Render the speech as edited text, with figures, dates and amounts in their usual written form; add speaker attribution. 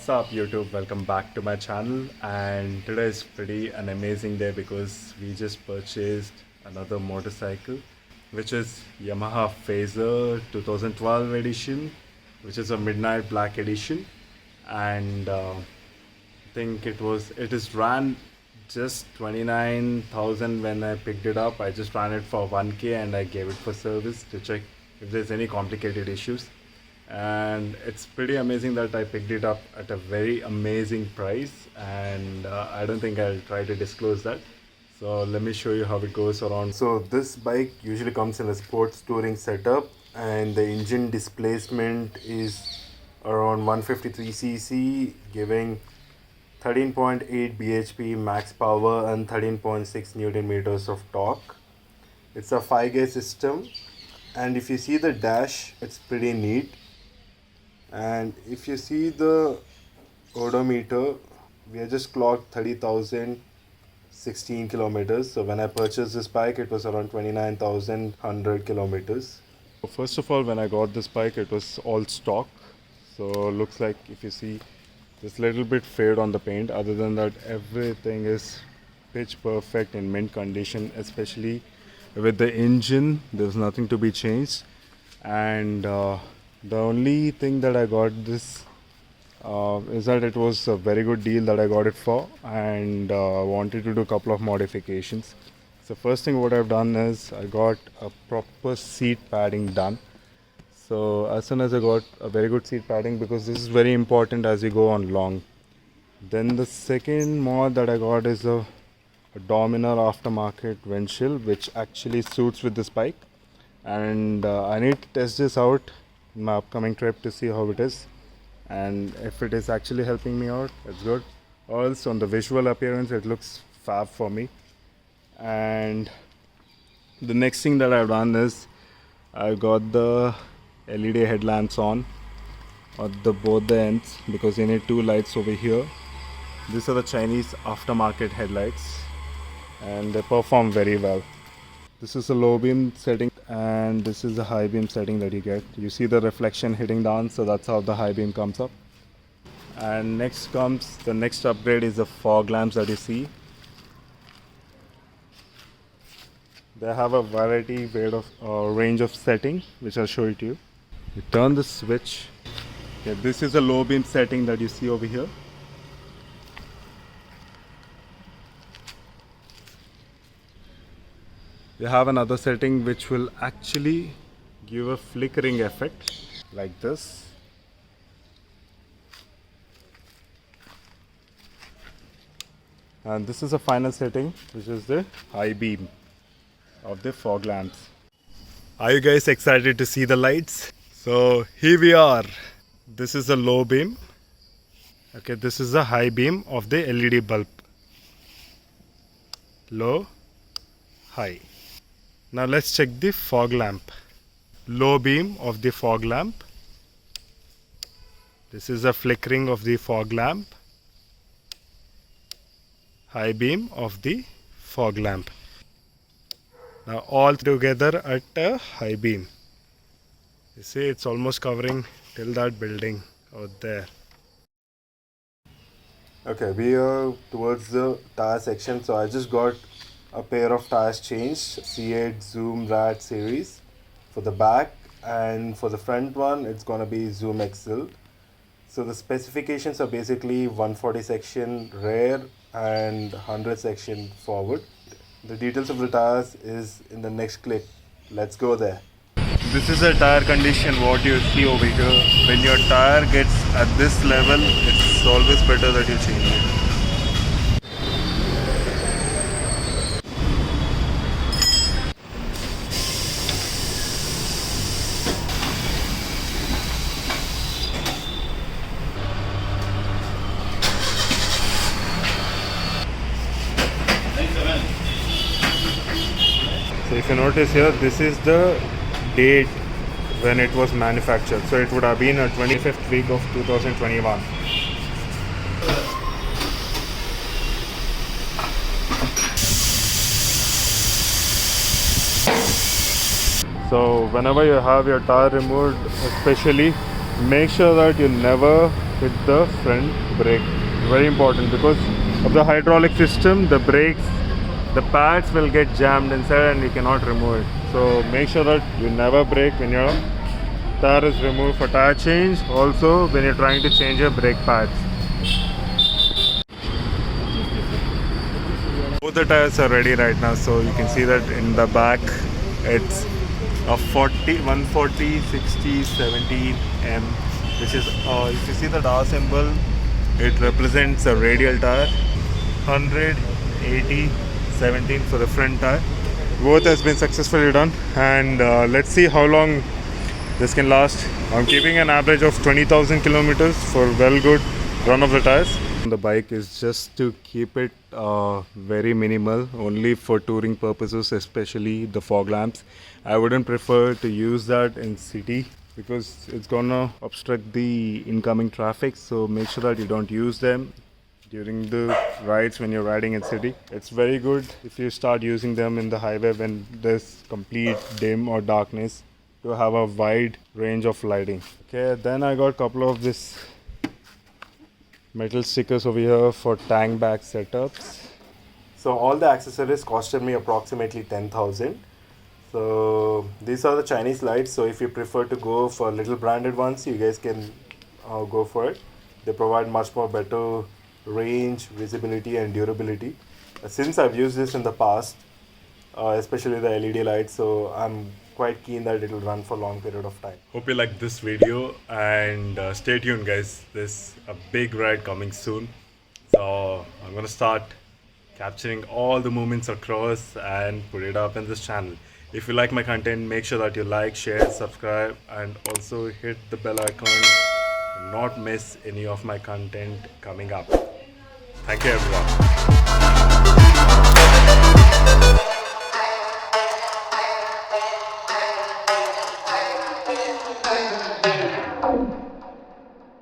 Speaker 1: What's up YouTube, welcome back to my channel, and today is pretty an amazing day because we just purchased another motorcycle, which is Yamaha Phaser 2012 edition, which is a midnight black edition. And I think it is ran just 29,000 when I picked it up. I just ran it for 1k and I gave it for service to check if there's any complicated issues. And it's pretty amazing that I picked it up at a very amazing price, and I don't think I'll try to disclose that. So let me show you how it goes around. So this bike usually comes in a sports touring setup, and the engine displacement is around 153cc, giving 13.8 bhp max power and 13.6 newton meters of torque. It's a 5-gear system, and if you see the dash, it's pretty neat. And if you see the odometer, we have just clocked 30,016 kilometers. So when I purchased this bike, it was around 29,100 kilometers. First of all, when I got this bike, it was all stock. So looks like, if you see, there's a little bit fade on the paint. Other than that, everything is pitch perfect in mint condition, especially with the engine. There's nothing to be changed. And the only thing that I got this is that it was a very good deal that I got it for, and wanted to do a couple of modifications. So first thing what I've done is I got a proper seat padding done. So as soon as I got a very good seat padding, because this is very important as you go on long. Then the second mod that I got is a Dominar aftermarket windshield, which actually suits with this bike. And I need to test this out in my upcoming trip to see how it is, and if it is actually helping me out, it's good. Also on the visual appearance, it looks fab for me. And the next thing that I've done is I got the LED headlamps on both the ends, because you need two lights over here. These are the Chinese aftermarket headlights, and they perform very well. This is a low beam setting, and this is the high beam setting that you get. You see the reflection hitting down, so that's how the high beam comes up. And next comes the next upgrade is the fog lamps that you see. They have a variety range of setting, which I'll show it to you. You turn the switch. Okay, this is a low beam setting that you see over here. You have another setting which will actually give a flickering effect like this. And this is the final setting, which is the high beam of the fog lamps. Are you guys excited to see the lights? So here we are. This is the low beam. Okay, this is the high beam of the LED bulb. Low, high. Now let's check the fog lamp. Low beam of the fog lamp. This is a flickering of the fog lamp. High beam of the fog lamp. Now all together at a high beam. You see, it's almost covering till that building out there. Okay, we are towards the tire section. So I just got a pair of tires changed, C8 Zoom Rat series for the back, and for the front one it's gonna be Zoom XL. So the specifications are basically 140 section rear and 100 section forward. The details of the tires is in the next clip. Let's go there. This is a tire condition what you see over here. When your tire gets at this level, it's always better that you change it. So if you notice here, this is the date when it was manufactured. So it would have been a 25th week of 2021. So whenever you have your tire removed, especially make sure that you never hit the front brake. Very important because of the hydraulic system, the brakes, the pads will get jammed inside and you cannot remove it. So make sure that you never brake when your tire is removed for tire change. Also when you're trying to change your brake pads. Both the tires are ready right now, so you can see that in the back it's a 140 60 70 M, which is if you see the R symbol, it represents a radial tire. 100 80 17 for the front tire. Both has been successfully done, and let's see how long this can last. I'm keeping an average of 20,000 kilometers for well good run of the tires. The bike is just to keep it very minimal, only for touring purposes, especially the fog lamps. I wouldn't prefer to use that in city because it's gonna obstruct the incoming traffic, so make sure that you don't use them during the rides when you're riding in city. It's very good if you start using them in the highway when there's complete dim or darkness, to have a wide range of lighting. Okay, then I got a couple of this metal stickers over here for tank bag setups. So all the accessories costed me approximately 10,000. So these are the Chinese lights, so if you prefer to go for little branded ones, you guys can go for it. They provide much more better range, visibility and durability. Since I've used this in the past, especially the LED lights, so I'm quite keen that it will run for a long period of time. Hope you like this video, and stay tuned guys, there's a big ride coming soon, so I'm gonna start capturing all the movements across and put it up in this channel. If you like my content, make sure that you like, share, subscribe, and also hit the bell icon to not miss any of my content coming up. Thank you everyone.